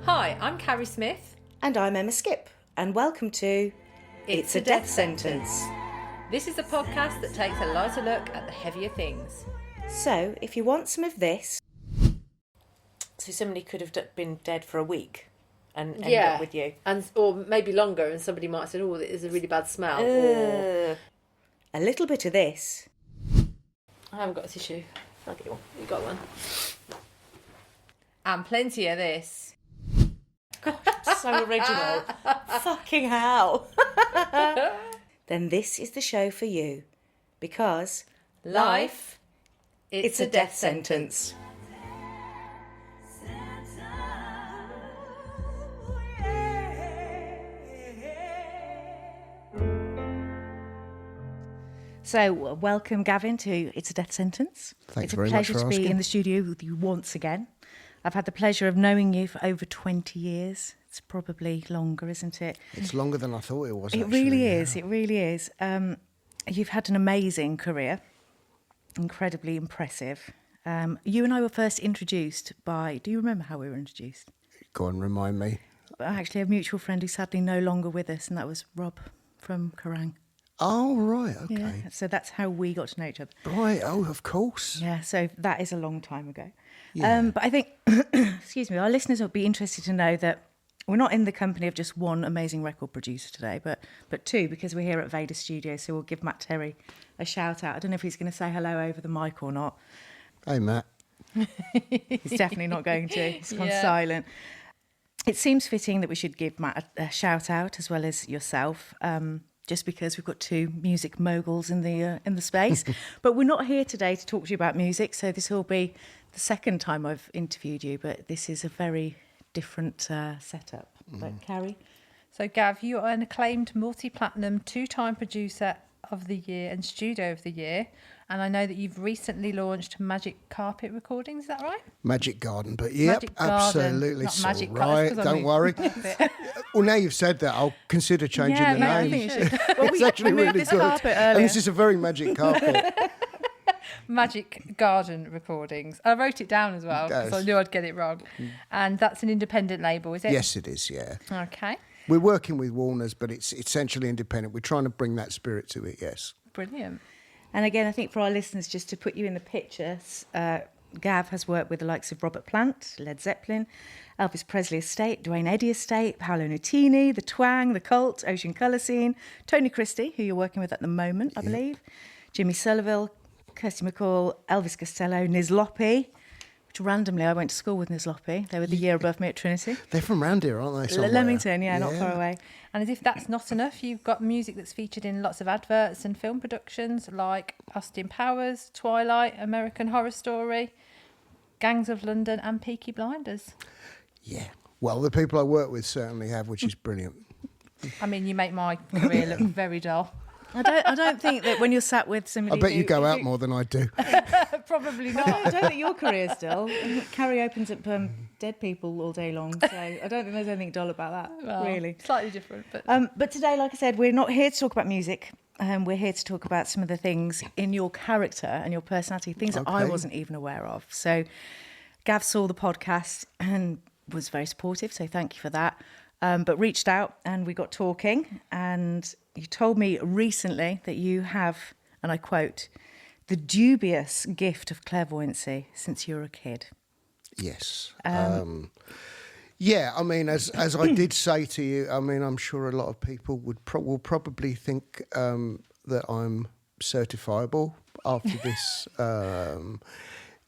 Hi, I'm Carrie Smith. And I'm Emma Skip, and welcome to It's a Death Sentence. This is a podcast that takes a lighter look at the heavier things. So, if you want some of this... So somebody could have been dead for a week and ended up with you. Or maybe longer, and somebody might have said, oh, there's a really bad smell. Or... A little bit of this. I haven't got a tissue. I'll get you one. You got one. And plenty of this. So original. Fucking hell. Then this is the show for you. Because life, it's a death sentence. So, welcome, Gavin, to It's a Death Sentence. Thanks very much for asking. It's a pleasure to be in the studio with you once again. I've had the pleasure of knowing you for over 20 years. It's probably longer, isn't it? It's longer than I thought it was, It really is. It really is. You've had an amazing career. Incredibly impressive. You and I were first introduced by... Do you remember how we were introduced? Go on, remind me. Actually, a mutual friend who's sadly no longer with us, and that was Rob from Kerrang. Oh, right, okay. Yeah, so that's how we got to know each other. Right, oh, of course. Yeah, so that is a long time ago. Yeah. But I think, excuse me, our listeners will be interested to know that we're not in the company of just one amazing record producer today, but two, because we're here at Vader Studio, so we'll give Matt Terry a shout out. I don't know if he's going to say hello over the mic or not. Hey, Matt. He's definitely not going to. He's gone silent. It seems fitting that we should give Matt a shout out as well as yourself. Just because we've got two music moguls in the space. But we're not here today to talk to you about music, so this will be the second time I've interviewed you, but this is a very different setup. But Carrie? So Gav, you are an acclaimed multi-platinum, 2-time producer of the year and studio of the year. And I know that you've recently launched Magic Carpet Recordings, is that right? Magic Garden, but yep, Magic Garden, absolutely. not Magic right, don't worry. Well, now you've said that, I'll consider changing the name. I think you should. Well, it's actually really this good. carpet earlier. And this is a very magic carpet. Magic Garden Recordings. I wrote it down as well because I knew I'd get it wrong. And that's an independent label, is it? Yes, it is, yeah. Okay. We're working with Warner's, but it's essentially independent. We're trying to bring that spirit to it, yes. Brilliant. And again, I think for our listeners, just to put you in the picture, Gav has worked with the likes of Robert Plant, Led Zeppelin, Elvis Presley Estate, Duane Eddy Estate, Paolo Nutini, The Twang, The Cult, Ocean Colour Scene, Tony Christie, who you're working with at the moment, I believe, Jimmy Sullivan, Kirsty McCall, Elvis Costello, Niz Loppy, which randomly I went to school with Niz Loppy. They were the year above me at Trinity. They're from round here, aren't they? Somewhere? Leamington, yeah, not far away. And as if that's not enough, you've got music that's featured in lots of adverts and film productions like Austin Powers, Twilight, American Horror Story, Gangs of London and Peaky Blinders. Yeah. Well, the people I work with certainly have, which is brilliant. I mean, you make my career look very dull. I don't think that when you're sat with somebody... I bet you go out more than I do. Probably not. I don't think your career's dull. Carrie opens up dead people all day long, so I don't think there's anything dull about that, well, really. Slightly different. But today, like I said, we're not here to talk about music. We're here to talk about some of the things in your character and your personality, things that I wasn't even aware of. So Gav saw the podcast and was very supportive, so thank you for that. But reached out and we got talking, and you told me recently that you have, and I quote, the dubious gift of clairvoyancy since you were a kid. Yes. Yeah, I mean, as I did say to you, I mean, I'm sure a lot of people will probably think that I'm certifiable after this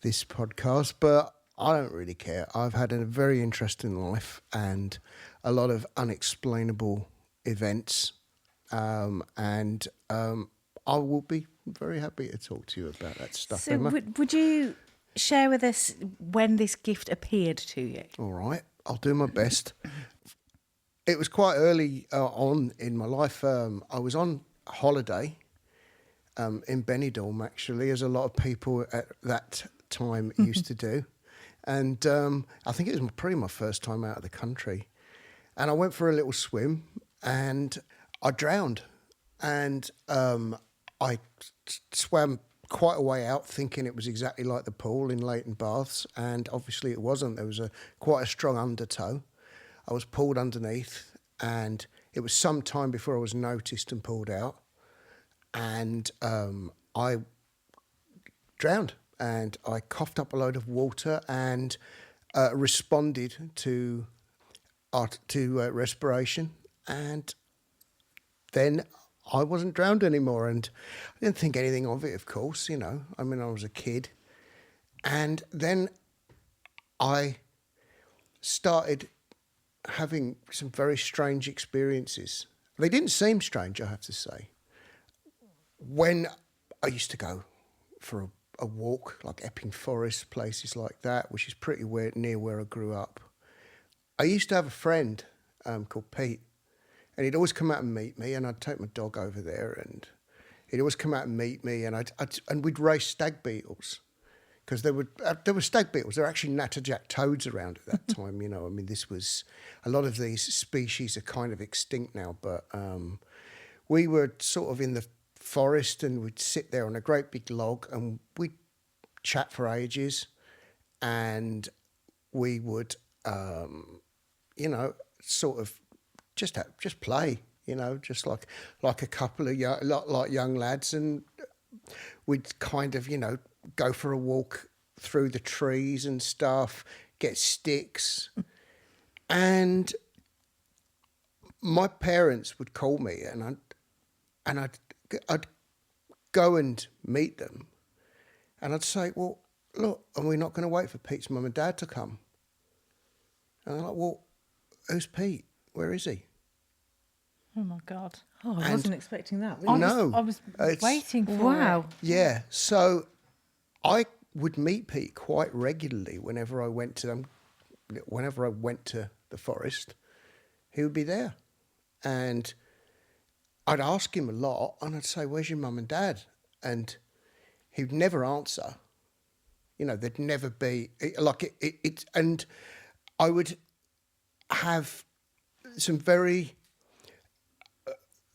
this podcast, but I don't really care. I've had a very interesting life and a lot of unexplainable events, and I will be very happy to talk to you about that stuff. So Emma. would you share with us when this gift appeared to you? All right, I'll do my best. It was quite early on in my life. I was on holiday in Benidorm, actually, as a lot of people at that time used to do. And I think it was probably my first time out of the country. And I went for a little swim and I drowned. and I swam quite a way out, thinking it was exactly like the pool in Leighton Baths, and obviously it wasn't. There was quite a strong undertow. I was pulled underneath, and it was some time before I was noticed and pulled out, and I drowned, and I coughed up a load of water and responded to respiration, and then I wasn't drowned anymore, and I didn't think anything of it, of course, you know. I mean, I was a kid. And then I started having some very strange experiences. They didn't seem strange, I have to say. When I used to go for a walk, like Epping Forest, places like that, which is pretty near where I grew up, I used to have a friend called Pete, and he'd always come out and meet me, and I'd take my dog over there, and he'd always come out and meet me, and and we'd race stag beetles, because there were stag beetles. There were actually natterjack toads around at that time. You know, I mean, a lot of these species are kind of extinct now, but we were sort of in the forest, and we'd sit there on a great big log, and we'd chat for ages, and we would, you know, sort of just play, you know, just like a couple of young lads, and we'd kind of, you know, go for a walk through the trees and stuff, get sticks, and my parents would call me, and I'd go and meet them, and I'd say, well, look, are we not going to wait for Pete's mum and dad to come? And they're like, well, who's Pete? Where is he? Oh my God. Oh, I wasn't expecting that. I was waiting for Wow. it. Yeah, so I would meet Pete quite regularly whenever I went to the forest. He would be there, and I'd ask him a lot, and I'd say, "Where's your mum and dad?" And he'd never answer. You know, there'd never be and I would have some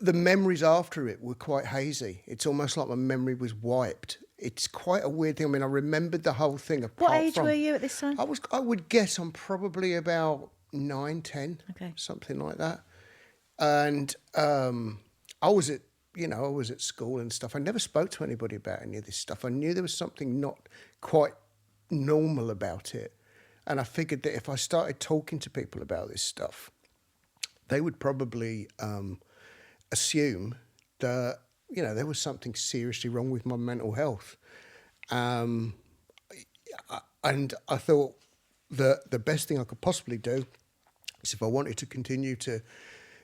the memories after it were quite hazy. It's almost like my memory was wiped. It's quite a weird thing. I mean, I remembered the whole thing. What age were you at this time? I would guess I'm probably about 9, 10, Okay. something like that. And I was at school and stuff. I never spoke to anybody about any of this stuff. I knew there was something not quite normal about it. And I figured that if I started talking to people about this stuff, they would probably assume that, you know, there was something seriously wrong with my mental health. And I thought that the best thing I could possibly do is, if I wanted to continue to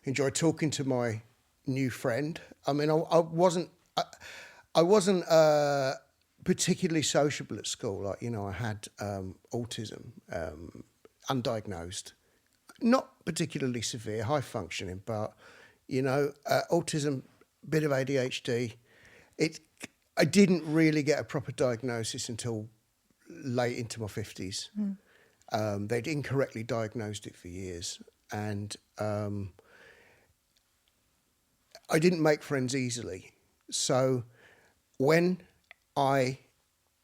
enjoy talking to my new friend, I mean, I wasn't particularly sociable at school. Like, you know, I had autism, undiagnosed, not particularly severe, high functioning, but, you know, autism, bit of ADHD. I didn't really get a proper diagnosis until late into my 50s. They'd incorrectly diagnosed it for years, and I didn't make friends easily. So when I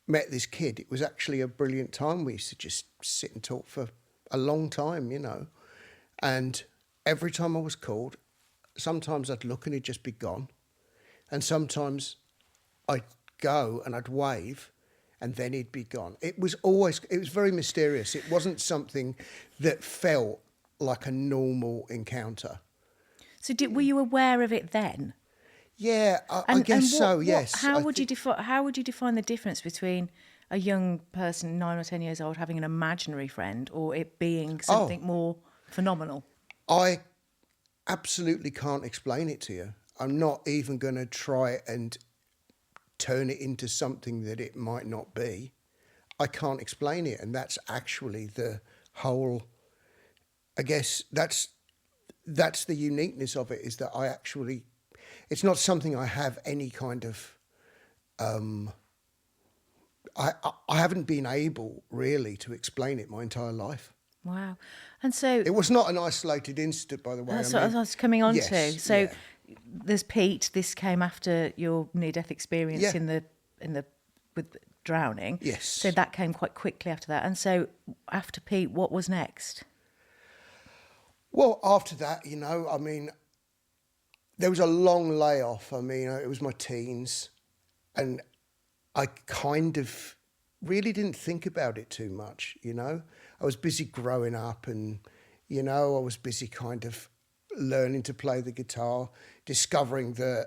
met this kid, it was actually a brilliant time. We used to just sit and talk for a long time, you know. And every time I was called, sometimes I'd look and he'd just be gone. And sometimes I'd go and I'd wave and then he'd be gone. It was very mysterious. It wasn't something that felt like a normal encounter. So were you aware of it then? Yeah, I guess so. Yes. How would you define the difference between a young person, 9 or 10 years old, having an imaginary friend, or it being something more phenomenal? I absolutely can't explain it to you. I'm not even going to try and turn it into something that it might not be. I can't explain it, and that's actually the whole. I guess that's the uniqueness of it, is that I actually. It's not something I have any kind of. I haven't been able really to explain it my entire life. Wow. And so it was not an isolated incident, by the way. That's what I was coming on to. So there's Pete. This came after your near-death experience Yeah. in the with drowning. Yes. So that came quite quickly after that. And so after Pete, what was next? Well, after that, I mean, there was a long layoff. I mean, it was my teens, and I kind of really didn't think about it too much, I was busy growing up, and, I was busy kind of learning to play the guitar, discovering that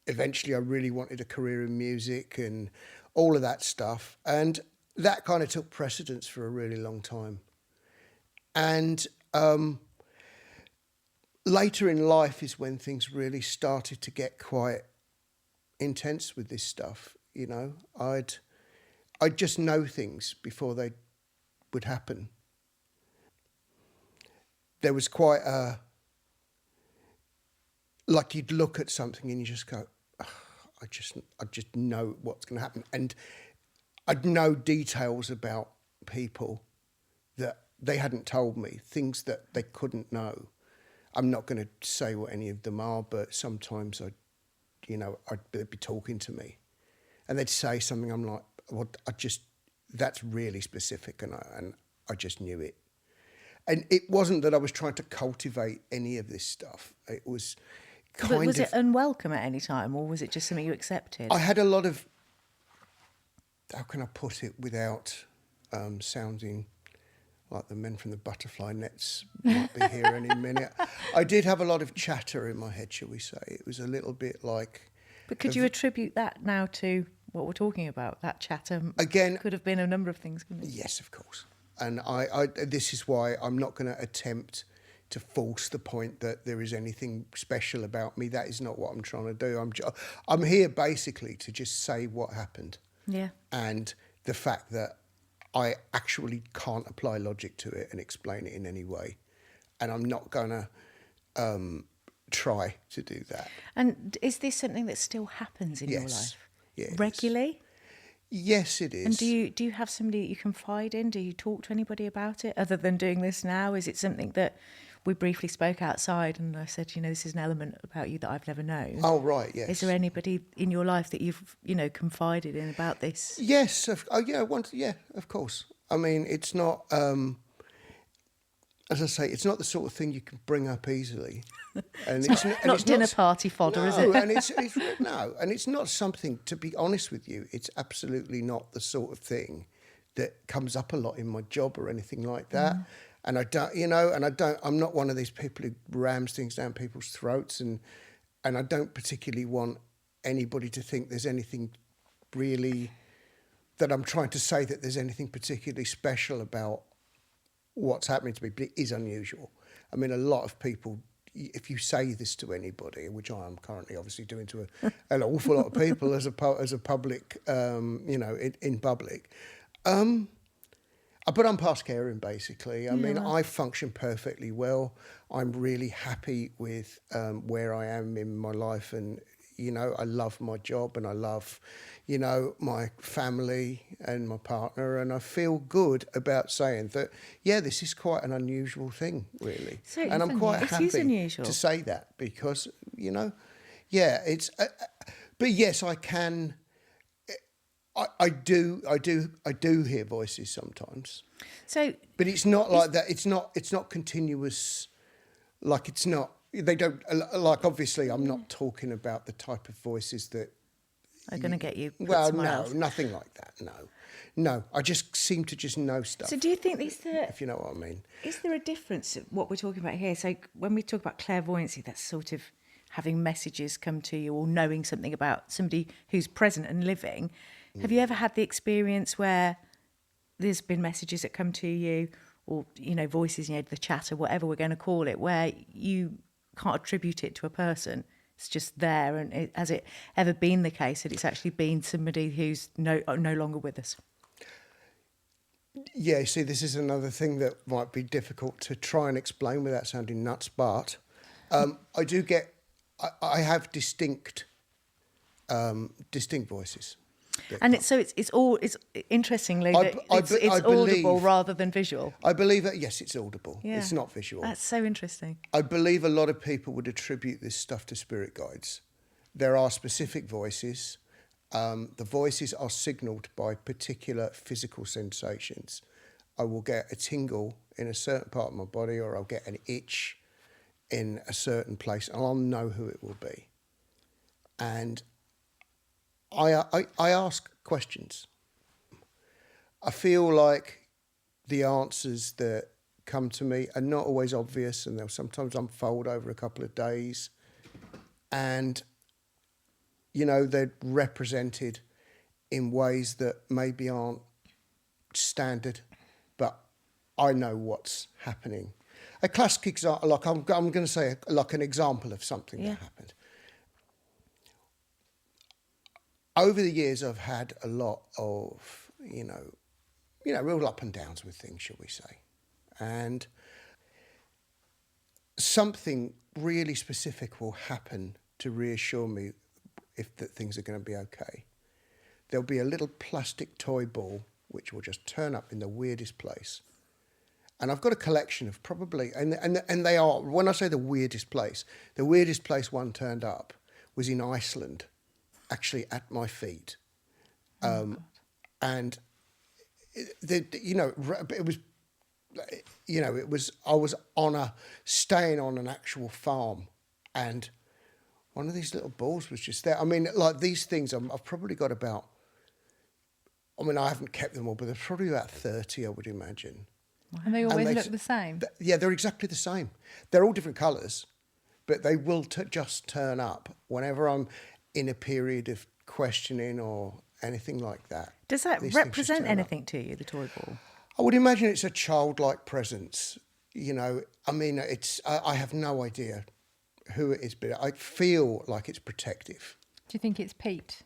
eventually I really wanted a career in music and all of that stuff. And that kind of took precedence for a really long time. And later in life is when things really started to get quite intense with this stuff. I'd just know things before they would happen. There was quite like you'd look at something and you just go, "Ugh, I just know what's going to happen." And I'd know details about people that they hadn't told me, things that they couldn't know. I'm not going to say what any of them are, but sometimes they'd be talking to me and they'd say something. I'm like, well, that's really specific. And I just knew it. And it wasn't that I was trying to cultivate any of this stuff. It was kind of... But was it unwelcome at any time, or was it just something you accepted? I had a lot of... How can I put it without sounding like the men from the butterfly nets might be here any minute? I did have a lot of chatter in my head, shall we say. It was a little bit like... But could you attribute that now to what we're talking about? That chatter again could have been a number of things, couldn't it? Yes, of course. And I this is why I'm not going to attempt to force the point that there is anything special about me. That is not what I'm trying to do. I'm here basically to just say what happened. Yeah. And the fact that I actually can't apply logic to it and explain it in any way. And I'm not going to try to do that. And is this something that still happens in your life? Yeah, regularly? Yes, it is. And do you have somebody that you confide in? Do you talk to anybody about it other than doing this now? Is it something that we briefly spoke outside and I said, this is an element about you that I've never known? Oh, right, yes. Is there anybody in your life that you've, confided in about this? Yes, of course. I mean, it's not, as I say, it's not the sort of thing you can bring up easily. And it's not dinner party fodder, is it? And it's not something, to be honest with you, it's absolutely not the sort of thing that comes up a lot in my job or anything like that. And I'm not one of these people who rams things down people's throats, and I don't particularly want anybody to think there's anything really that I'm trying to say that there's anything particularly special about what's happening to me, but it is unusual. I mean, a lot of people, if you say this to anybody, which I am currently obviously doing to an awful lot of people as a public, in public, but I'm past caring, basically. I mean, I function perfectly well. I'm really happy with where I am in my life, and I love my job, and I love, my family and my partner, and I feel good about saying that, this is quite an unusual thing, really. So and I'm quite happy unusual to say that because, it's. But yes, I can. I do hear voices sometimes. So, but it's not like that. It's not continuous. Like it's not. They don't like. Obviously, I'm not talking about the type of voices that are going to get you. Well, no, nothing like that. No. I just seem to just know stuff. So, do you think if you know what I mean? Is there a difference in what we're talking about here? So, when we talk about clairvoyancy, that's sort of having messages come to you or knowing something about somebody who's present and living. Have you ever had the experience where there's been messages that come to you or, voices, the chatter, whatever we're going to call it, where you can't attribute it to a person? It's just there. And has it ever been the case that it's actually been somebody who's no longer with us? Yeah, see, this is another thing that might be difficult to try and explain without sounding nuts, but I have distinct voices. And it's interestingly that it's audible believe, rather than visual. I believe that, yes, it's audible. Yeah. It's not visual. That's so interesting. I believe a lot of people would attribute this stuff to spirit guides. There are specific voices. The voices are signalled by particular physical sensations. I will get a tingle in a certain part of my body, or I'll get an itch in a certain place, and I'll know who it will be. And I ask questions. I feel like the answers that come to me are not always obvious, and they'll sometimes unfold over a couple of days. And, you know, they're represented in ways that maybe aren't standard, but I know what's happening. A classic example, like I'm going to say, like an example of something that happened. Over the years, I've had a lot of, you know, real up and downs with things, shall we say. And something really specific will happen to reassure me that things are going to be okay. There'll be a little plastic toy ball which will just turn up in the weirdest place. And I've got a collection of probably, and they are, when I say the weirdest place one turned up was in Iceland, actually at my feet. And, it was, I was staying on an actual farm, and one of these little balls was just there. I mean, like these things, I've probably got about, I haven't kept them all, but there's probably about 30, I would imagine. And they always look the same? Yeah, they're exactly the same. They're all different colours, but they will just turn up whenever I'm in a period of questioning or anything like that. Does that represent anything to you, the toy ball? I would imagine it's a childlike presence. You know, I mean, I have no idea who it is, but I feel like it's protective. Do you think it's Pete?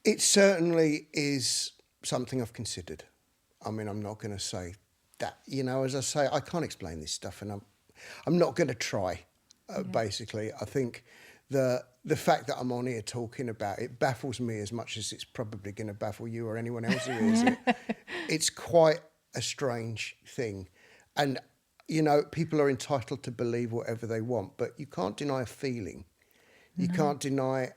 It certainly is something I've considered. I mean, I'm not going to say that, you know, as I say, I can't explain this stuff, and I'm not going to try, basically. I think the fact that I'm on here talking about it baffles me as much as it's probably going to baffle you or anyone else who hears it. It's quite a strange thing. And, you know, people are entitled to believe whatever they want, but you can't deny a feeling. You can't deny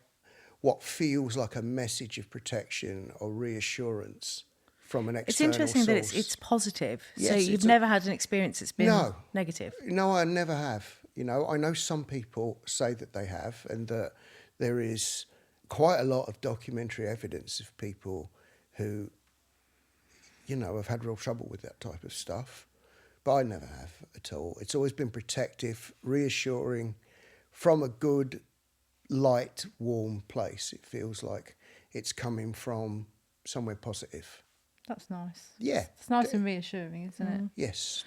what feels like a message of protection or reassurance from an external source. It's interesting that it's positive. Yes, so you've never had an experience that's been negative? No, I never have. You know, I know some people say that they have, and that there is quite a lot of documentary evidence of people who, you know, have had real trouble with that type of stuff. But I never have at all. It's always been protective, reassuring, from a good, light, warm place. It feels like it's coming from somewhere positive. That's nice. Yeah. It's nice and reassuring, isn't it? Yes.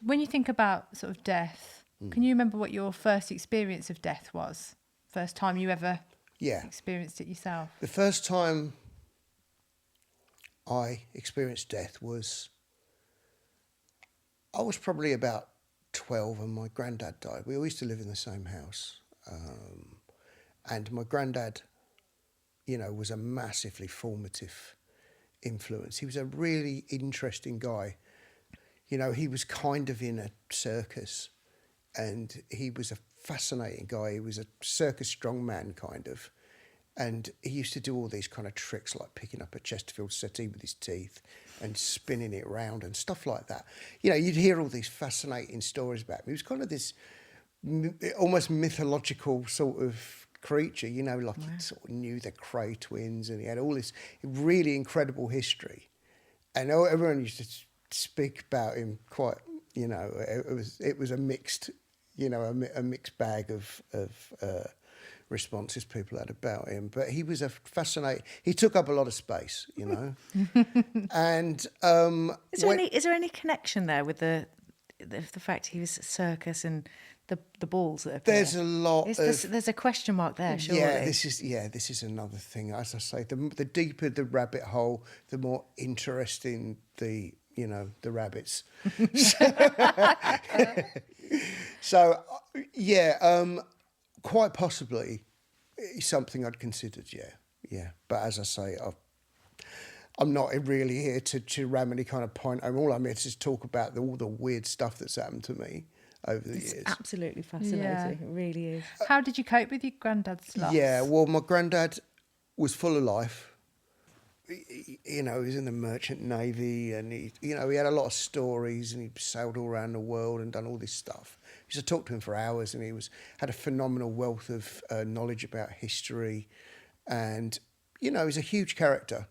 When you think about sort of death, can you remember what your first experience of death was? First time you ever experienced it yourself? The first time I experienced death was, I was probably about 12 and my granddad died. We all used to live in the same house. And my granddad, you know, was a massively formative influence. He was a really interesting guy. You know, he was kind of in a circus, and he was a fascinating guy. He was a circus strongman kind of. And he used to do all these kind of tricks, like picking up a Chesterfield settee with his teeth and spinning it around and stuff like that. You know, you'd hear all these fascinating stories about him. He was kind of this almost mythological sort of creature, you know, like he sort of knew the Cray twins, and he had all this really incredible history. And everyone used to speak about him quite, you know, it was a mixed, you know, a mixed bag of responses people had about him. But he was he took up a lot of space, you know. And is there any connection there with the fact he was circus and the balls that appear? There's a lot. There's a question mark there, surely. This is another thing. As I say, the deeper the rabbit hole, the more interesting the rabbits. So quite possibly something I'd considered. Yeah. Yeah. But as I say, I'm not really here to ram any kind of point home. All I'm here to is talk about all the weird stuff that's happened to me over the years. Absolutely fascinating. It really is. How did you cope with your granddad's loss? Yeah, well, my granddad was full of life. He was in the merchant navy, and he had a lot of stories, and he sailed all around the world and done all this stuff. I used to talk to him for hours, and he had a phenomenal wealth of knowledge about history, and he's a huge character.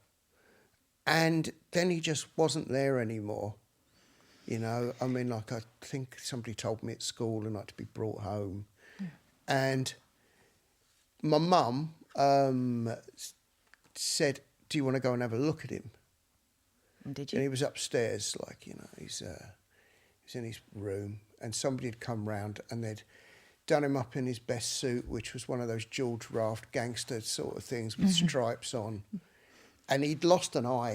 And then he just wasn't there anymore. I think somebody told me at school and I had to be brought home. Yeah. And my mum said, do you want to go and have a look at him? And did you? And he was upstairs, he's in his room, and somebody had come round and they'd done him up in his best suit, which was one of those George Raft gangster sort of things with stripes on. And he'd lost an eye.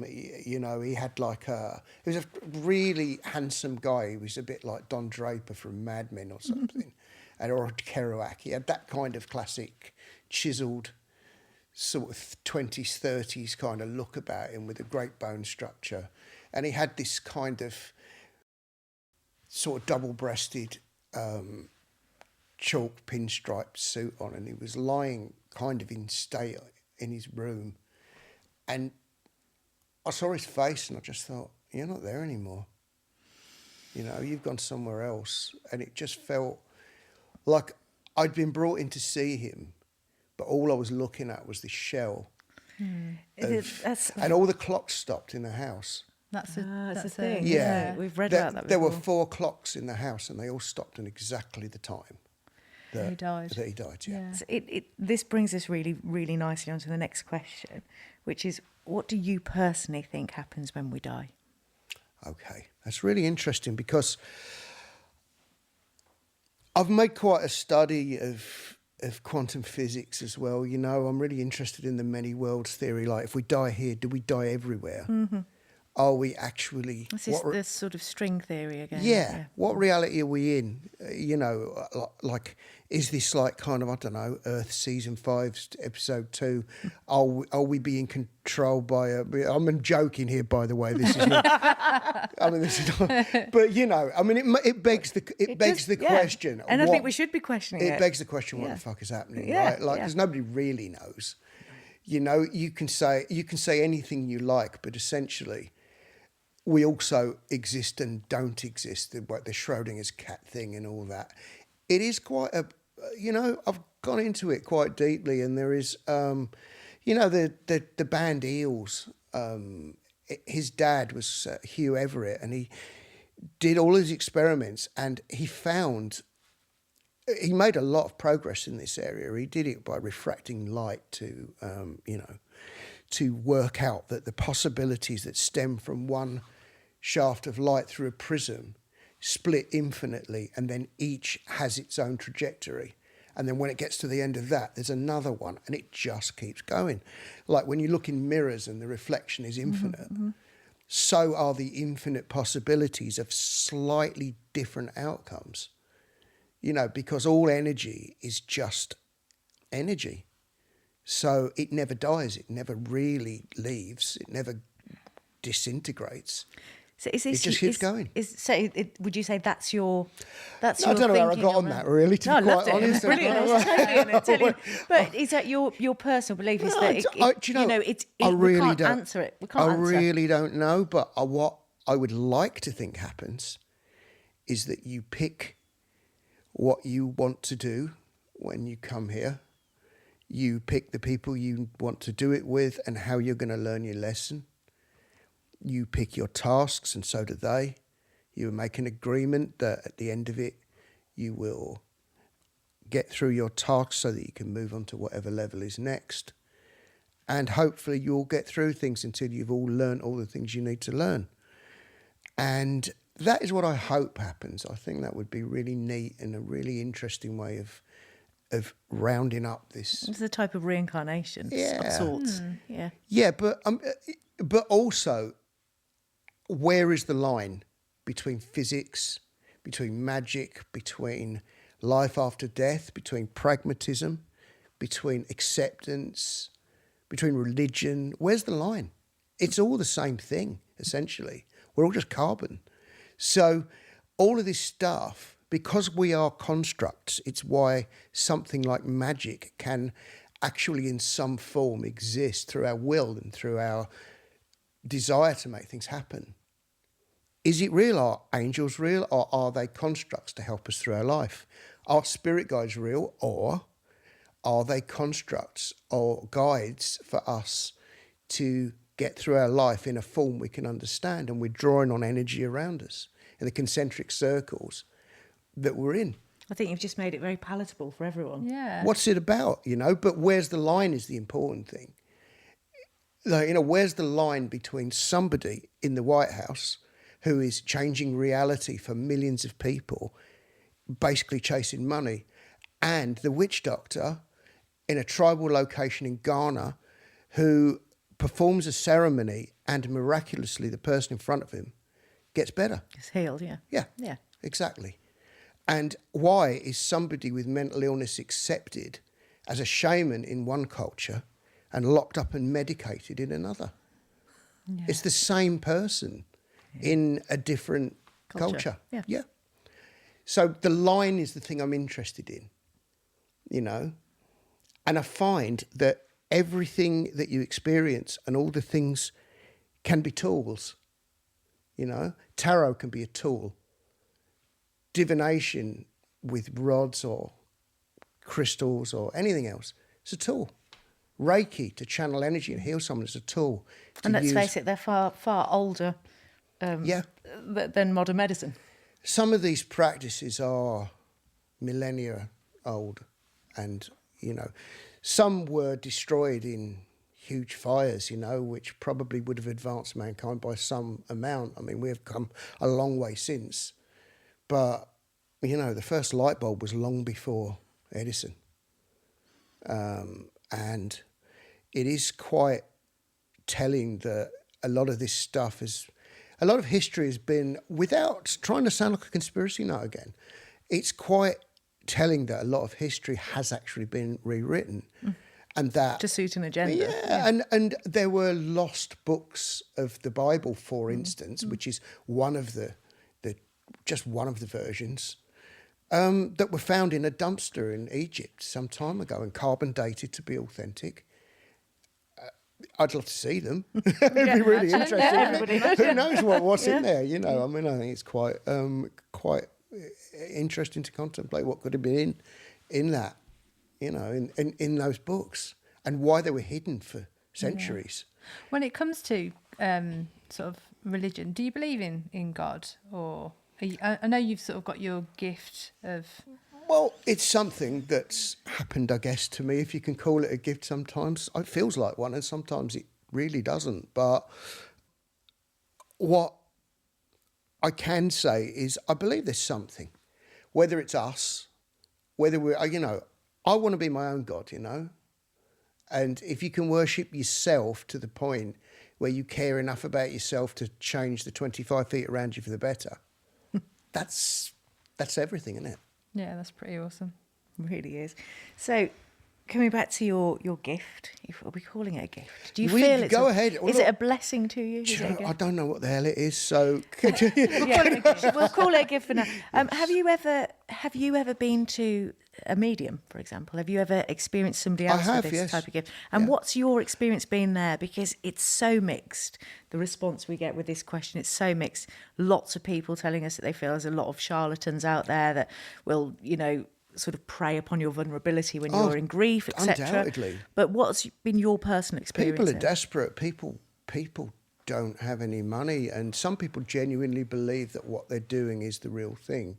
He had he was a really handsome guy. He was a bit like Don Draper from Mad Men or something, or Kerouac. He had that kind of classic chiselled sort of 20s, 30s kind of look about him with a great bone structure. And he had this kind of sort of double-breasted chalk pinstripe suit on, and he was lying kind of in state in his room. And I saw his face and I just thought, you're not there anymore. You've gone somewhere else. And it just felt like I'd been brought in to see him, but all I was looking at was this shell. And all the clocks stopped in the house. That's a thing. Yeah. We've read about that There before. were 4 clocks in the house and they all stopped in exactly the time that he died. Yeah. So this brings us really, really nicely on to the next question, which is, what do you personally think happens when we die? Okay, that's really interesting because I've made quite a study of quantum physics as well. I'm really interested in the many worlds theory. Like, if we die here, do we die everywhere? Mm-hmm. Are we actually... This is the sort of string theory again. Yeah. What reality are we in? Is this like kind of, I don't know, Earth season 5, episode 2? Are we being controlled by I'm joking here, by the way. This is not... this is not... But, it begs the question. And I think we should be questioning it. It begs the question, what the fuck is happening, right? Because nobody really knows. You can say anything you like, but essentially... we also exist and don't exist, the Schrodinger's cat thing and all that. It is quite I've gone into it quite deeply, and there is, the band Eels. His dad was Hugh Everett, and he did all his experiments, and he made a lot of progress in this area. He did it by refracting light to work out that the possibilities that stem from one shaft of light through a prism split infinitely, and then each has its own trajectory. And then when it gets to the end of that, there's another one, and it just keeps going. Like when you look in mirrors and the reflection is infinite, so are the infinite possibilities of slightly different outcomes. Because all energy is just energy. So it never dies, it never really leaves, it never disintegrates. So it just keeps going. Would you say that's your I don't know how I got on that, really, to be quite honest. Brilliant. I was totally in it. But is that your personal belief? Is that we can't answer it. We can't answer. I really don't know, but what I would like to think happens is that you pick what you want to do when you come here. You pick the people you want to do it with and how you're going to learn your lesson. You pick your tasks, and so do they. You make an agreement that at the end of it, you will get through your tasks so that you can move on to whatever level is next. And hopefully you'll get through things until you've all learned all the things you need to learn. And that is what I hope happens. I think that would be really neat and a really interesting way of rounding up this. It's a type of reincarnation of sorts. Yeah. Yeah, but also, where is the line between physics, between magic, between life after death, between pragmatism, between acceptance between religion. Where's the line? It's all the same thing, essentially. We're all just carbon. So all of this stuff, because we are constructs, it's why something like magic can actually in some form exist through our will and through our desire to make things happen. Is it real? Are angels real, or are they constructs to help us through our life? Are spirit guides real, or are they constructs or guides for us to get through our life in a form we can understand, and we're drawing on energy around us in the concentric circles that we're in? I think you've just made it very palatable for everyone. Yeah. What's it about, But where's the line is the important thing. Like, where's the line between somebody in the White House who is changing reality for millions of people, basically chasing money, and the witch doctor in a tribal location in Ghana who performs a ceremony and miraculously the person in front of him gets better? It's healed, yeah. Yeah, exactly. And why is somebody with mental illness accepted as a shaman in one culture and locked up and medicated in another? Yeah. It's the same person in a different culture. Yeah. So the line is the thing I'm interested in, And I find that everything that you experience and all the things can be tools, Tarot can be a tool. Divination with rods or crystals or anything else, it's a tool. Reiki to channel energy and heal someone is a tool. And let's face it, they're far older than modern medicine. Some of these practices are millennia old, and some were destroyed in huge fires, which probably would have advanced mankind by some amount. I mean, we have come a long way since. But, the first light bulb was long before Edison. And it is quite telling that a lot of history has been, without trying to sound like a conspiracy nut again, it's quite telling that a lot of history has actually been rewritten. And that to suit an agenda. Yeah. And there were lost books of the Bible, for instance, which is one of the versions that were found in a dumpster in Egypt some time ago and carbon dated to be authentic. I'd love to see them. It'd be really interesting. Who knows what's in there? I mean, I think it's quite interesting to contemplate what could have been in that, in those books, and why they were hidden for centuries. When it comes to sort of religion, do you believe in God, or I know you've sort of got your gift of... Well, it's something that's happened, I guess, to me, if you can call it a gift sometimes. It feels like one, and sometimes it really doesn't. But what I can say is I believe there's something, whether it's us, whether we're, I want to be my own God, And if you can worship yourself to the point where you care enough about yourself to change the 25 feet around you for the better, that's everything, isn't it? Yeah, that's pretty awesome. It really is. So, coming back to your gift, are we calling it a gift? Do you feel it's ahead? Is it a blessing to you? I don't know what the hell it is, so could you? We'll call it a gift for now. Yes. Have you ever been to a medium, for example? Have you ever experienced somebody else with this type of gift? And what's your experience been there? Because it's so mixed. The response we get with this question, it's so mixed. Lots of people telling us that they feel there's a lot of charlatans out there that will, sort of prey upon your vulnerability when you're in grief, etc. Undoubtedly. But what's been your personal experience? People are desperate. People don't have any money, and some people genuinely believe that what they're doing is the real thing.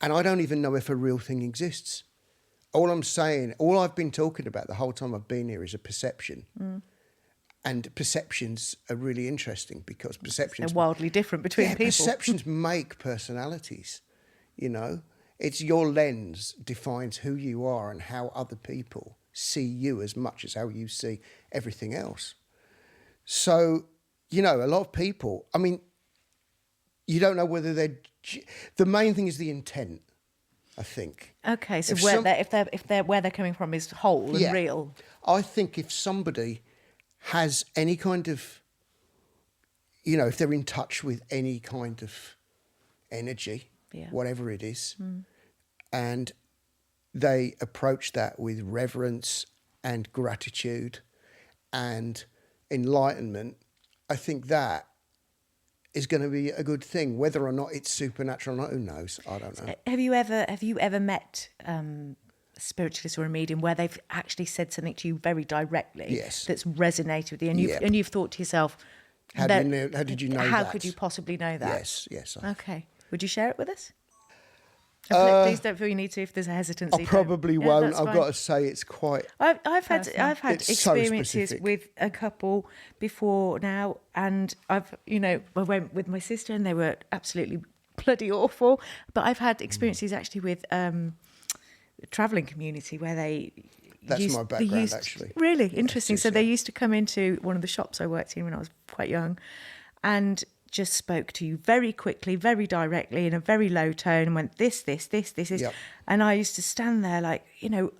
And I don't even know if a real thing exists. All I've been talking about the whole time I've been here is a perception. And perceptions are really interesting because perceptions... They're wildly different between people. Perceptions make personalities, It's your lens defines who you are and how other people see you as much as how you see everything else. So, a lot of people, I mean, you don't know whether they're... The main thing is the intent. I think. Okay, so if where they're coming from is whole and real. I think if somebody has any kind of, if they're in touch with any kind of energy, whatever it is, and they approach that with reverence and gratitude and enlightenment, I think that is going to be a good thing. Whether or not it's supernatural or not, who knows? I don't know. Have you ever met a spiritualist or a medium where they've actually said something to you very directly? Yes. That's resonated with you, and you've thought to yourself, how did you know how that? could you possibly know that? Yes. Okay. Would you share it with us? Please don't feel you need to if there's a hesitancy. I probably won't. I've fine. got to say it's quite. I've had It's experiences so with a couple before now, and I went with my sister, and they were absolutely bloody awful. But I've had experiences actually with the travelling community where they. That's my background, actually. Really interesting. So they used to come into one of the shops I worked in when I was quite young, and just spoke to you very quickly, very directly, in a very low tone, and went this. Yep. And I used to stand there like,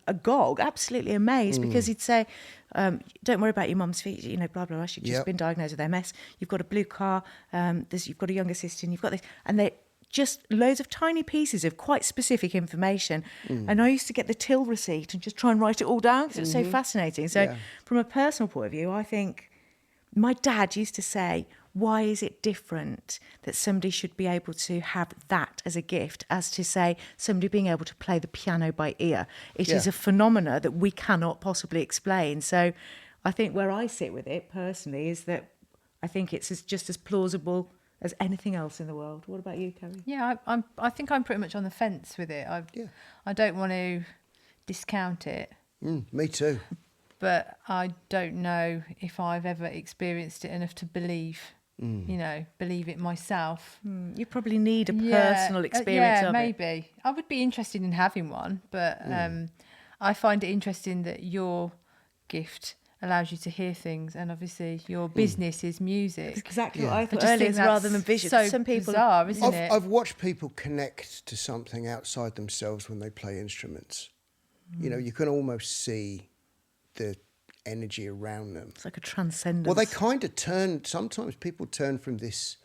agog, absolutely amazed, because he'd say, don't worry about your mum's feet, blah, blah, blah. She'd just been diagnosed with MS. You've got a blue car, you've got a younger sister, and you've got this. And they just loads of tiny pieces of quite specific information. And I used to get the till receipt and just try and write it all down because it was so fascinating. So from a personal point of view, I think my dad used to say, why is it different that somebody should be able to have that as a gift as to say somebody being able to play the piano by ear? It is a phenomena that we cannot possibly explain. So I think where I sit with it personally is that I think it's just as plausible as anything else in the world. What about you, Kerry? Yeah, I think I'm pretty much on the fence with it. I don't want to discount it. Me too. But I don't know if I've ever experienced it enough to believe it myself. You probably need a personal experience of it. Maybe. I would be interested in having one, but I find it interesting that your gift allows you to hear things, and obviously your business is music. That's exactly what I thought earlier, rather than vision. So some people bizarre, isn't it? I've watched people connect to something outside themselves when they play instruments. You can almost see the energy around them. It's like a transcendence. Well, they kind of sometimes people turn from this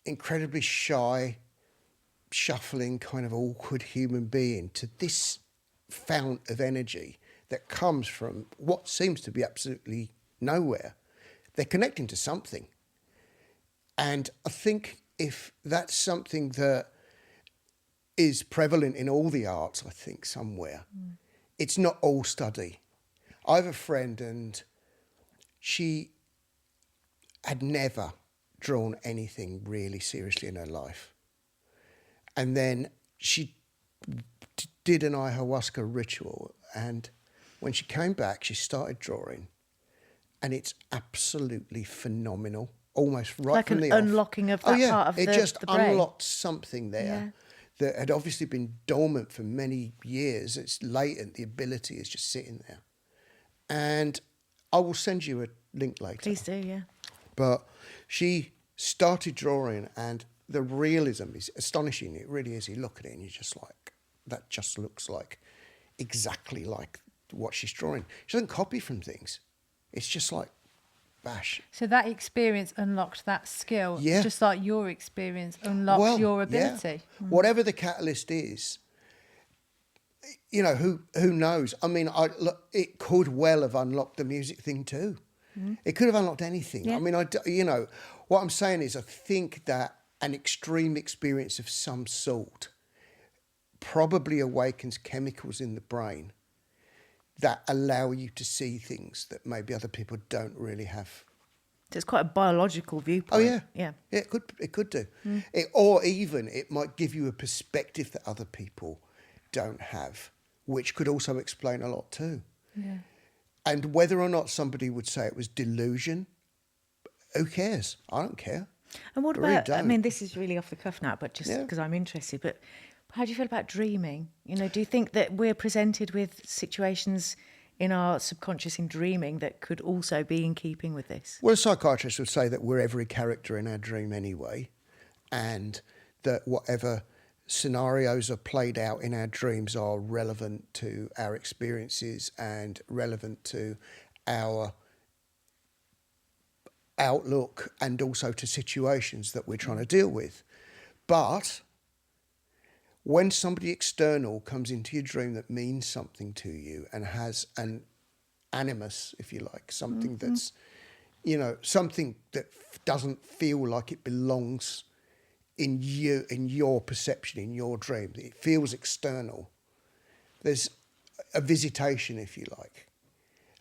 incredibly shy, shuffling, kind of awkward human being to this fount of energy that comes from what seems to be absolutely nowhere. They're connecting to something. And I think if that's something that is prevalent in all the arts, I think somewhere, it's not all study. I have a friend, and she had never drawn anything really seriously in her life. And then she did an ayahuasca ritual, and when she came back, she started drawing, and it's absolutely phenomenal, almost right like from the off. Like an unlocking of that part of the brain. It just unlocked something there that had obviously been dormant for many years. It's latent. The ability is just sitting there. And I will send you a link later. Please do, yeah. But she started drawing, and the realism is astonishing. It really is. You look at it and you're just like, that just looks like exactly like what she's drawing. She doesn't copy from things. It's just like, bash. So that experience unlocked that skill, Yeah. just like your experience unlocked your ability. Yeah. Whatever the catalyst is, who knows? I mean, it could well have unlocked the music thing too. It could have unlocked anything. Yeah. I mean, what I'm saying is I think that an extreme experience of some sort probably awakens chemicals in the brain that allow you to see things that maybe other people don't really have. So it's quite a biological viewpoint. Oh, yeah. Yeah. It could do. Or even it might give you a perspective that other people don't have, which could also explain a lot too. Yeah. And whether or not somebody would say it was delusion, who cares? I don't care. And what I really about, I don't. mean, this is really off the cuff now, but just because I'm interested, but how do you feel about dreaming? Do you think that we're presented with situations in our subconscious in dreaming that could also be in keeping with this? Well, a psychiatrist would say that we're every character in our dream anyway, and that whatever scenarios are played out in our dreams are relevant to our experiences and relevant to our outlook and also to situations that we're trying to deal with. But when somebody external comes into your dream that means something to you and has an animus, if you like, something that's, something that doesn't feel like it belongs in you, in your perception, in your dream, it feels external. There's a visitation, if you like.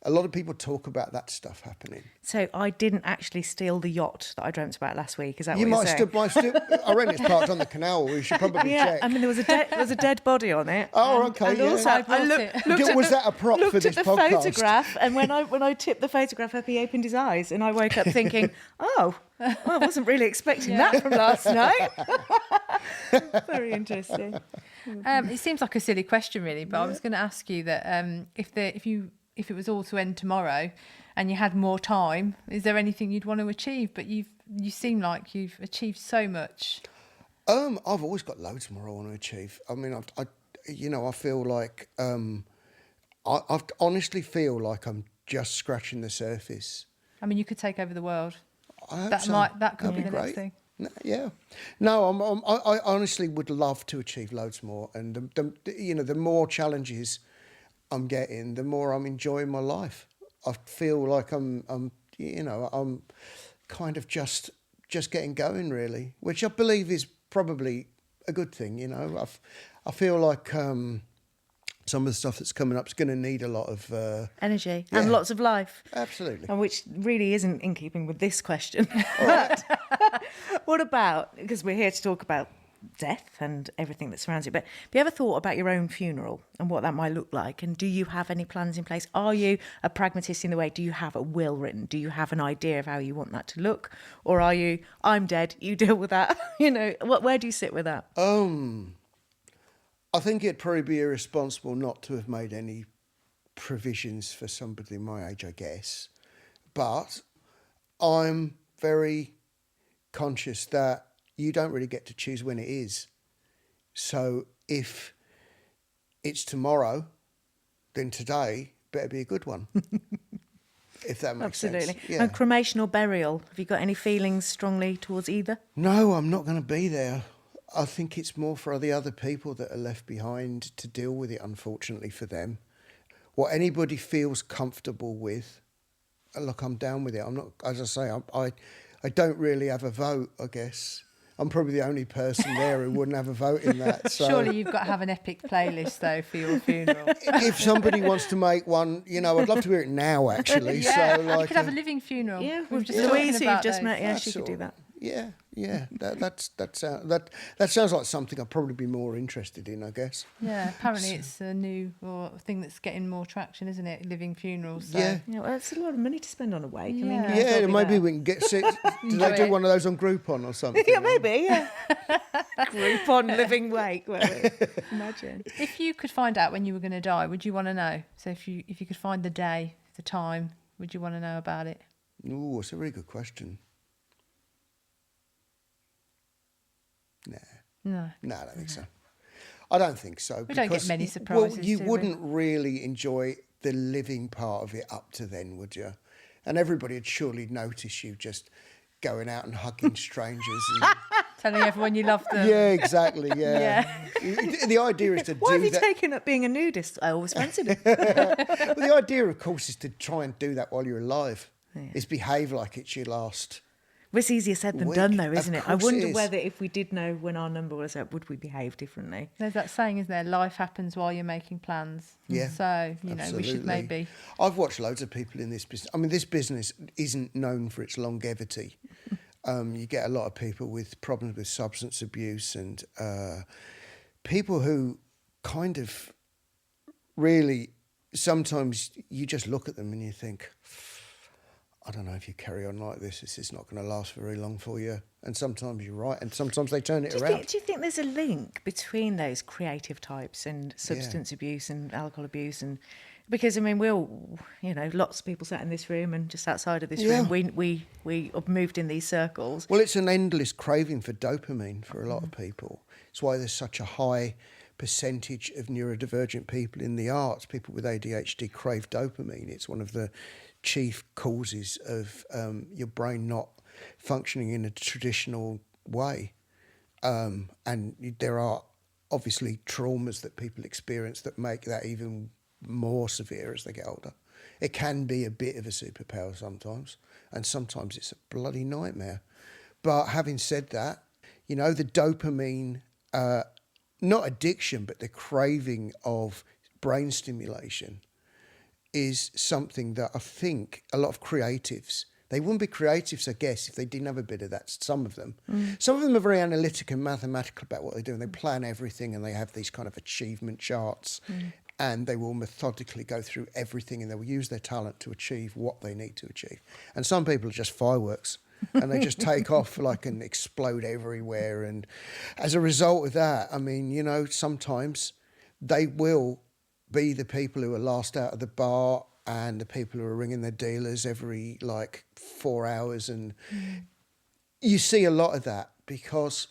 A lot of people talk about that stuff happening. So I didn't actually steal the yacht that I dreamt about last week. Is that You what you're might saying? still. I reckon it's parked on the canal. We should probably check. I mean, there was a dead body on it. Oh, okay. And yeah. also, I looked Was that a prop for this at the podcast? photograph, and when I tipped the photograph up, he opened his eyes, and I woke up thinking, "Oh, well, I wasn't really expecting that from last night." Very interesting. It seems like a silly question, really, but I was going to ask you that if it was all to end tomorrow and you had more time, is there anything you'd want to achieve? But you seem like you've achieved so much. I've always got loads more I want to achieve. I mean, I feel like I honestly feel like I'm just scratching the surface. I mean, you could take over the world. I hope That so. that could That'd be the great. next thing. Yeah, no, I honestly would love to achieve loads more, and the more challenges I'm getting, the more I'm enjoying my life. I feel like I'm kind of just getting going, really, which I believe is probably a good thing. I feel like some of the stuff that's coming up is going to need a lot of Energy and lots of life. Absolutely. And which really isn't in keeping with this question. But what about, because we're here to talk about death and everything that surrounds it, but have you ever thought about your own funeral and what that might look like? And do you have any plans in place? Are you a pragmatist in the way, do you have a will written? Do you have an idea of how you want that to look? Or are you, I'm dead, you deal with that? Where do you sit with that? I think it'd probably be irresponsible not to have made any provisions for somebody my age, I guess. But I'm very conscious that you don't really get to choose when it is. So if it's tomorrow, then today better be a good one. If that makes sense. Absolutely. Yeah. And cremation or burial, have you got any feelings strongly towards either? No, I'm not going to be there. I think it's more for the other people that are left behind to deal with it, unfortunately, for them. What anybody feels comfortable with, look, I'm down with it. I'm not, as I say, I don't really have a vote, I guess. I'm probably the only person there who wouldn't have a vote in that. So. Surely you've got to have an epic playlist, though, for your funeral. If somebody wants to make one, I'd love to hear it now, actually. Yeah, So, you could have a living funeral. Yeah, we were just Louise, who talking you've just about met, yeah, That she could sort do of- that. Yeah. That sounds like something I'd probably be more interested in, I guess. Yeah, apparently it's a new thing that's getting more traction, isn't it? Living funerals. So. Yeah. Yeah, well, it's a lot of money to spend on a wake. I mean, Yeah. Yeah, probably maybe that. we can get six. Do Enjoy they do it. one of those on Groupon or something? Yeah, maybe, yeah. Groupon living wake, well, imagine. If you could find out when you were going to die, would you want to know? So if you could find the day, the time, would you want to know about it? Ooh, it's a very good question. No. No, I don't think so. I don't think so. We don't get because many surprises, you do we? wouldn't really enjoy the living part of it up to then, would you? And everybody would surely notice you just going out and hugging strangers. And, Telling everyone you love them. yeah, exactly. Yeah. The idea is to Why have do you that. taken up being a nudist? I always fancied it. Well, the idea, of course, is to try and do that while you're alive. Is behave like it's your last. Well, it's easier said than Week. done, though, Of isn't it? I course it wonder is. whether if we did know when our number was up, would we behave differently? There's that saying, isn't there? Life happens while you're making plans. Yeah, So, we should absolutely. maybe. I've watched loads of people in this business. I mean, this business isn't known for its longevity. You get a lot of people with problems with substance abuse and people who kind of really, sometimes you just look at them and you think, I don't know if you carry on like this is not going to last very long for you. And sometimes you're right, and sometimes they turn it around. Do you think there's a link between those creative types and substance abuse and alcohol abuse? And because, I mean, we'll, lots of people sat in this room and just outside of this room, we have moved in these circles. Well, it's an endless craving for dopamine for a lot of people. It's why there's such a high percentage of neurodivergent people in the arts. People with ADHD crave dopamine. It's one of the chief causes of your brain not functioning in a traditional way. And there are obviously traumas that people experience that make that even more severe as they get older. It can be a bit of a superpower sometimes, and sometimes it's a bloody nightmare. But having said that, the dopamine, not addiction, but the craving of brain stimulation is something that I think a lot of creatives, they wouldn't be creatives, I guess, if they didn't have a bit of that, some of them. Some of them are very analytic and mathematical about what they do, and they plan everything, and they have these kind of achievement charts, and they will methodically go through everything, and they will use their talent to achieve what they need to achieve. And some people are just fireworks, and they just take off and explode everywhere. And as a result of that, I mean, sometimes they will be the people who are last out of the bar and the people who are ringing their dealers every 4 hours. And you see a lot of that because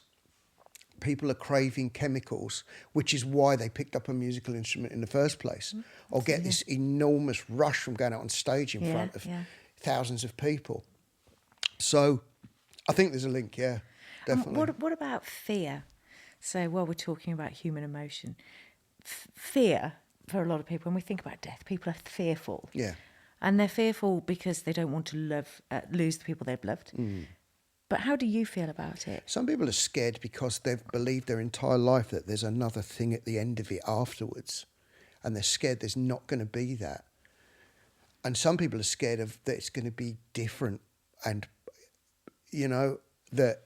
people are craving chemicals, which is why they picked up a musical instrument in the first place, or get this enormous rush from going out on stage in front of thousands of people. So I think there's a link, definitely. What about fear? So while we're talking about human emotion, fear, for a lot of people, when we think about death, people are fearful. Yeah. And they're fearful because they don't want to lose the people they've loved. But how do you feel about it? Some people are scared because they've believed their entire life that there's another thing at the end of it afterwards. And they're scared there's not going to be that. And some people are scared that it's going to be different. And, that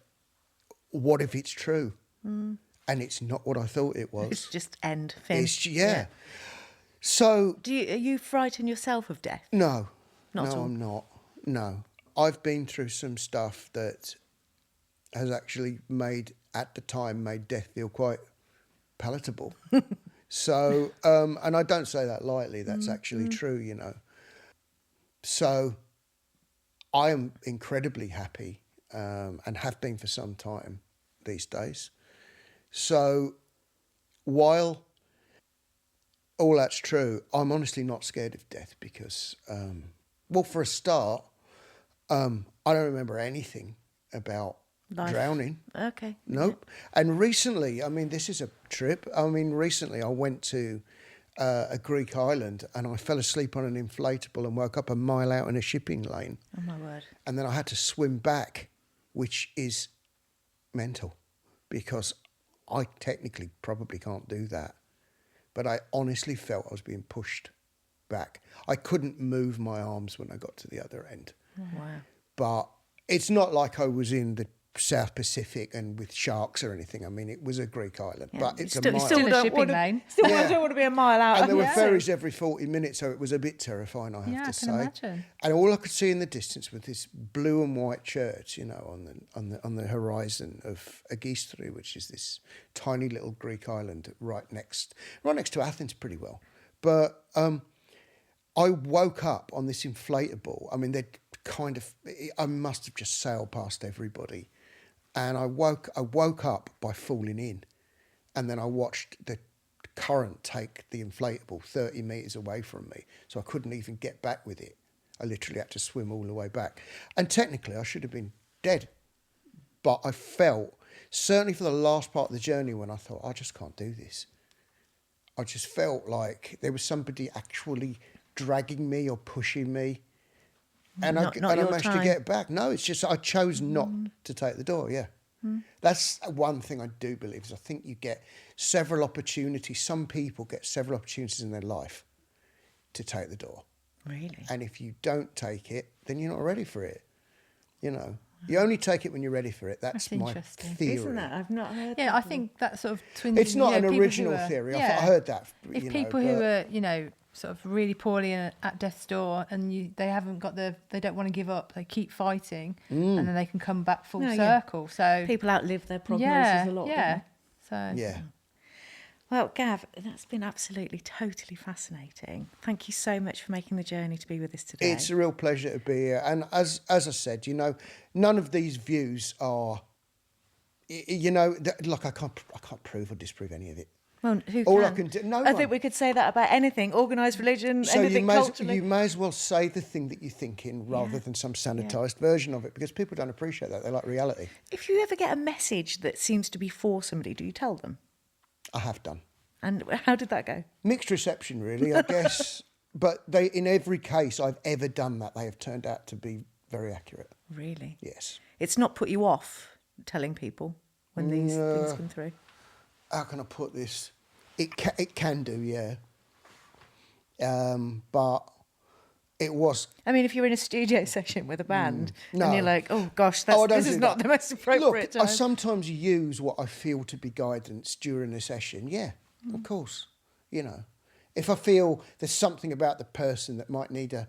what if it's true? And it's not what I thought it was. It's just end, finish. Yeah. So... Are you frightened yourself of death? No. Not at all? I'm not. No. I've been through some stuff that has actually made death feel quite palatable. So, and I don't say that lightly, that's actually true, So I am incredibly happy and have been for some time these days. So while all that's true, I'm honestly not scared of death because, for a start, I don't remember anything about drowning. Okay. Nope. And recently, this is a trip. Recently I went to a Greek island and I fell asleep on an inflatable and woke up a mile out in a shipping lane. Oh, my word. And then I had to swim back, which is mental because I technically probably can't do that. But I honestly felt I was being pushed back. I couldn't move my arms when I got to the other end. Oh, wow. But it's not like I was in the South Pacific and with sharks or anything. It was a Greek island, but it's a mile. Still a shipping lane. I don't want to be a mile out. And there were ferries every 40 minutes, so it was a bit terrifying, I have to say. Imagine. And all I could see in the distance was this blue and white church, on the horizon of Agistri, which is this tiny little Greek island right next to Athens, pretty well. But I woke up on this inflatable. I must have just sailed past everybody. And I woke up by falling in. And then I watched the current take the inflatable 30 metres away from me. So I couldn't even get back with it. I literally had to swim all the way back. And technically I should have been dead. But I felt, certainly for the last part of the journey when I thought, I just can't do this. I just felt like there was somebody actually dragging me or pushing me. And I managed to get back. No, it's just I chose not to take the door, That's one thing I do believe is I think you get several opportunities. Some people get several opportunities in their life to take the door. Really? And if you don't take it, then you're not ready for it. You only take it when you're ready for it. That's my theory. Isn't that? I've not heard that. Yeah, I think that sort of twins. It's not an original theory. I heard that. If people who are, sort of really poorly at death's door, and they don't want to give up. They keep fighting, and then they can come back full circle. So people outlive their prognosis a lot. Yeah. Yeah. Well, Gav, that's been absolutely, totally fascinating. Thank you so much for making the journey to be with us today. It's a real pleasure to be here. And as I said, none of these views are, like I can't prove or disprove any of it. Well, who All can? I can do, no I one. think we could say that about anything, organised religion, So anything culturally. you may as well say the thing that you're thinking rather than some sanitised version of it, because people don't appreciate that. They like reality. If you ever get a message that seems to be for somebody, do you tell them? I have done. And how did that go? Mixed reception, really, I guess. But in every case I've ever done that, they have turned out to be very accurate. Really? Yes. It's not put you off telling people when these things come through? How can I put this? It can do, yeah. But it was... I mean, if you're in a studio session with a band no. and you're like, oh gosh, I don't this is do not that. the most appropriate Look, I time. sometimes use what I feel to be guidance during a session. Yeah, of course. If I feel there's something about the person that might need a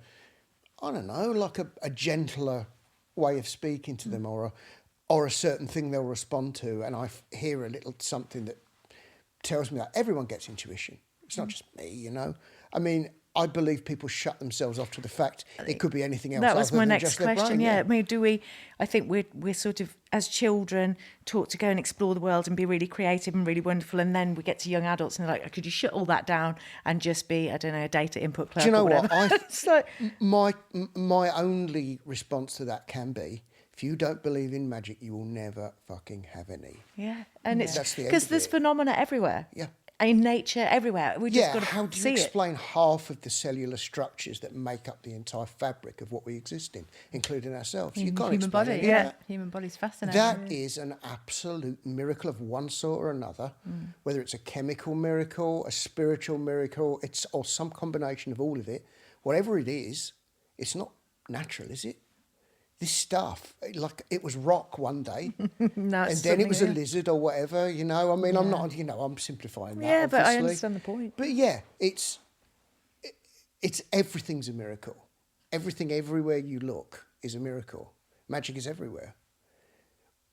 gentler way of speaking to them, or a certain thing they'll respond to, and I hear a little something that tells me that everyone gets intuition. It's not just me, I mean, I believe people shut themselves off to the fact it could be anything else. That was other my than next just their question. brain, I mean, I think we're sort of, as children, taught to go and explore the world and be really creative and really wonderful, and then we get to young adults and they're like, could you shut all that down and just be, I don't know, a data input clerk? Do you know or what? whatever? It's like, My only response to that can be, if you don't believe in magic, you will never fucking have any. yeah, and it's That's the end because of there's it. phenomena everywhere. Yeah. In nature, everywhere. We just got to how do see you it. explain half of the cellular structures that make up the entire fabric of what we exist in, including ourselves? You can't Human explain body, any of that. human body's fascinating. That is an absolute miracle of one sort or another, whether it's a chemical miracle, a spiritual miracle, or some combination of all of it. Whatever it is, it's not natural, is it? This stuff, like it was rock one day, No, and it's then it was a something, lizard or whatever. I mean, I'm not, I'm simplifying that. Yeah, but I obviously. understand the point. But yeah, it's everything's a miracle. Everything, everywhere you look, is a miracle. Magic is everywhere.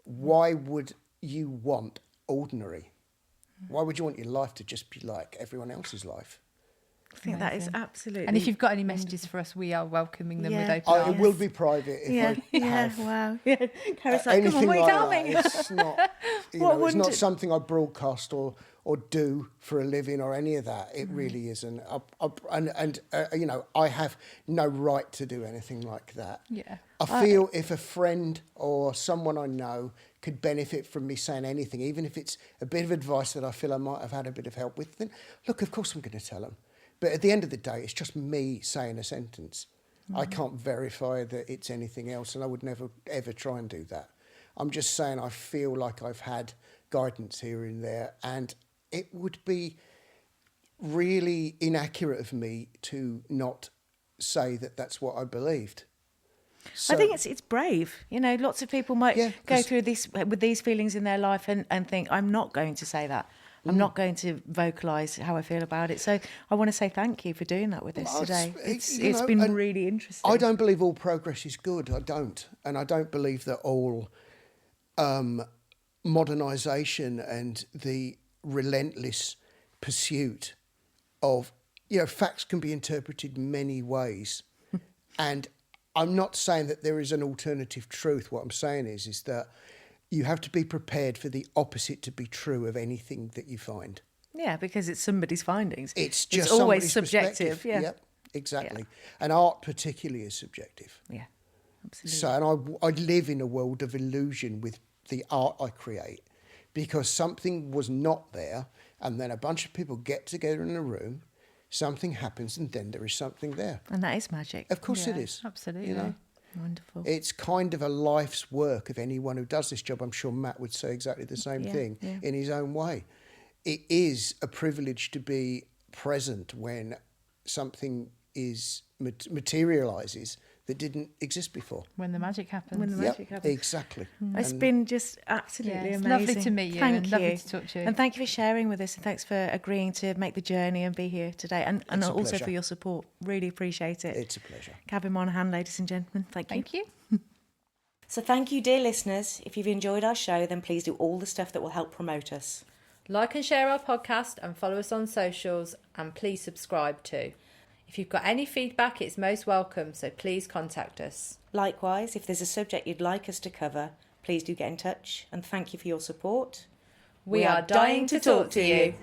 Why would you want ordinary? Why would you want your life to just be like everyone else's life? I think that is absolutely. And if you've got any messages for us, we are welcoming them with Yeah. open arms. It will be private if I have wow. Yeah. Carrie's like, come on, anything what are you like telling that. me? It's not, What it's wouldn't not it- something I broadcast or do for a living or any of that. It really isn't. I have no right to do anything like that. Yeah. I feel if a friend or someone I know could benefit from me saying anything, even if it's a bit of advice that I feel I might have had a bit of help with, then look, of course I'm going to tell them. But at the end of the day, it's just me saying a sentence. I can't verify that it's anything else, and I would never, ever try and do that. I'm just saying I feel like I've had guidance here and there, and it would be really inaccurate of me to not say that that's what I believed. So, I think it's brave. Lots of people might Yeah, go 'cause- through this with these feelings in their life and think, I'm not going to say that. I'm not going to vocalise how I feel about it. So I want to say thank you for doing that with us Well, today. it's It's been really interesting. I don't believe all progress is good. I don't. And I don't believe that all modernisation and the relentless pursuit of, facts can be interpreted many ways. And I'm not saying that there is an alternative truth. What I'm saying is that you have to be prepared for the opposite to be true of anything that you find. Yeah, because it's somebody's findings. It's just always somebody's subjective. perspective. Yeah. Yep, exactly. And art particularly is subjective. Yeah, absolutely. So, and I live in a world of illusion with the art I create, because something was not there, and then a bunch of people get together in a room, something happens, and then there is something there. And that is magic. Of course it Yeah, is. absolutely. Wonderful. It's kind of a life's work of anyone who does this job. I'm sure Matt would say exactly the same thing in his own way. It is a privilege to be present when something is materialises that didn't exist before. When the magic happens. When the magic happens. Exactly. It's been just absolutely Yeah, it's amazing. lovely to meet you Thank and lovely to talk to you. And thank you for sharing with us, and thanks for agreeing to make the journey and be here today, and It's a also pleasure. for your support. Really appreciate it. It's a pleasure. Gavin Monaghan, ladies and gentlemen, thank you. Thank you. So thank you, dear listeners. If you've enjoyed our show, then please do all the stuff that will help promote us. Like and share our podcast and follow us on socials, and please subscribe too. If you've got any feedback, it's most welcome, so please contact us. Likewise, if there's a subject you'd like us to cover, please do get in touch, and thank you for your support. We are dying to talk to you.